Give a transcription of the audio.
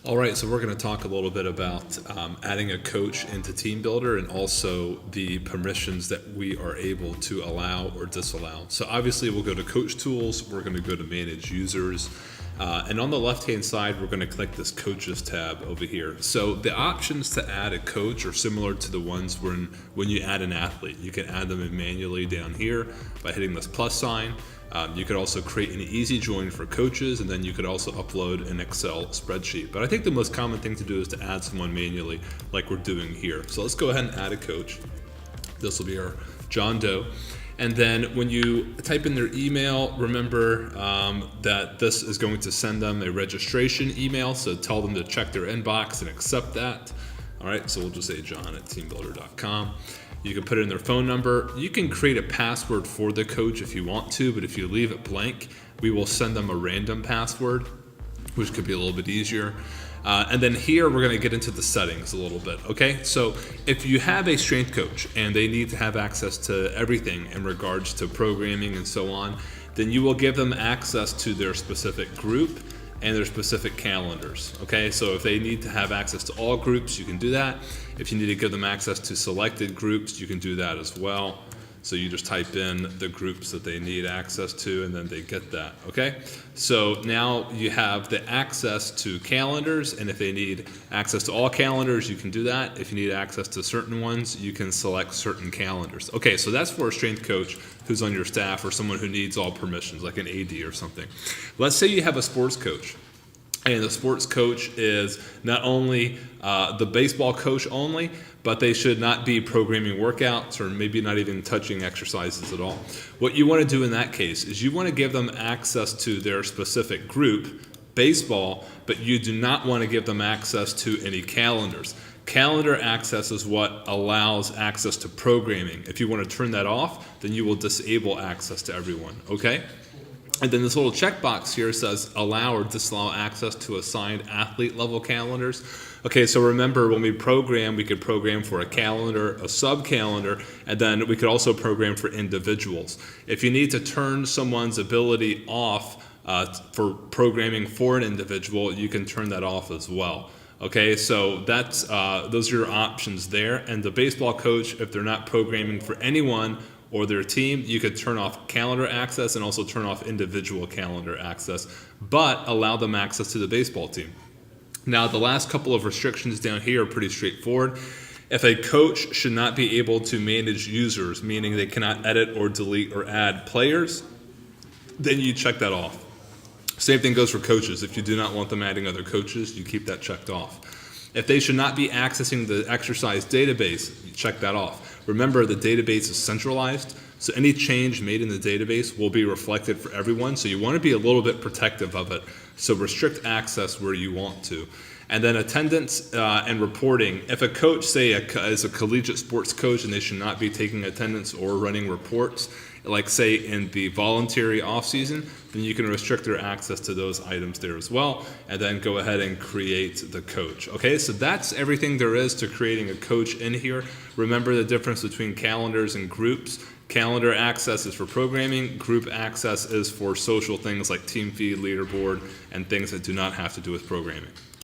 All right, so we're going to talk a little bit about adding a coach into Team Builder and also the permissions that we are able to allow or disallow. So obviously we'll go to Coach Tools, we're going to go to Manage Users, and on the left-hand side, we're going to click this Coaches tab over here. So the options to add a coach are similar to the ones when you add an athlete. You can add them in manually down here by hitting this plus sign. You could also create an easy join for coaches, and then you could also upload an Excel spreadsheet. But I think the most common thing to do is to add someone manually like we're doing here. So let's go ahead and add a coach. This will be our John Doe. And then when you type in their email, remember that this is going to send them a registration email. So tell them to check their inbox and accept that. All right, so we'll just say john@teambuilder.com. You can put in their phone number. You can create a password for the coach if you want to, but if you leave it blank, we will send them a random password, which could be a little bit easier. And then here we're going to get into the settings a little bit, okay? So if you have a strength coach and they need to have access to everything in regards to programming and so on, then you will give them access to their specific group and their specific calendars, okay? So if they need to have access to all groups, you can do that. If you need to give them access to selected groups, you can do that as well. So you just type in the groups that they need access to, and then they get that, okay? So now you have the access to calendars, and if they need access to all calendars, you can do that. If you need access to certain ones, you can select certain calendars. Okay, so that's for a strength coach who's on your staff or someone who needs all permissions, like an AD or something. Let's say you have a sports coach, and the sports coach is not only the baseball coach only, but they should not be programming workouts or maybe not even touching exercises at all. What you want to do in that case is you want to give them access to their specific group, baseball, but you do not want to give them access to any calendars. Calendar access is what allows access to programming. If you want to turn that off, then you will disable access to everyone, okay? And then this little checkbox here says allow or disallow access to assigned athlete level calendars. Okay, so remember when we program, we could program for a calendar, a sub-calendar, and then we could also program for individuals. If you need to turn someone's ability off for programming for an individual, you can turn that off as well. Okay, so that's those are your options there. And the baseball coach, if they're not programming for anyone or their team, you could turn off calendar access and also turn off individual calendar access, but allow them access to the baseball team. Now, the last couple of restrictions down here are pretty straightforward. If a coach should not be able to manage users, meaning they cannot edit or delete or add players, then you check that off. Same thing goes for coaches. If you do not want them adding other coaches, you keep that checked off. If they should not be accessing the exercise database, you check that off. Remember, the database is centralized, so any change made in the database will be reflected for everyone, so you want to be a little bit protective of it. So restrict access where you want to. And then attendance and reporting. If a coach, say, is a collegiate sports coach and they should not be taking attendance or running reports, like say in the voluntary off season, then you can restrict their access to those items there as well, and then go ahead and create the coach. Okay, so that's everything there is to creating a coach in here. Remember the difference between calendars and groups. Calendar access is for programming, group access is for social things like team feed, leaderboard, and things that do not have to do with programming.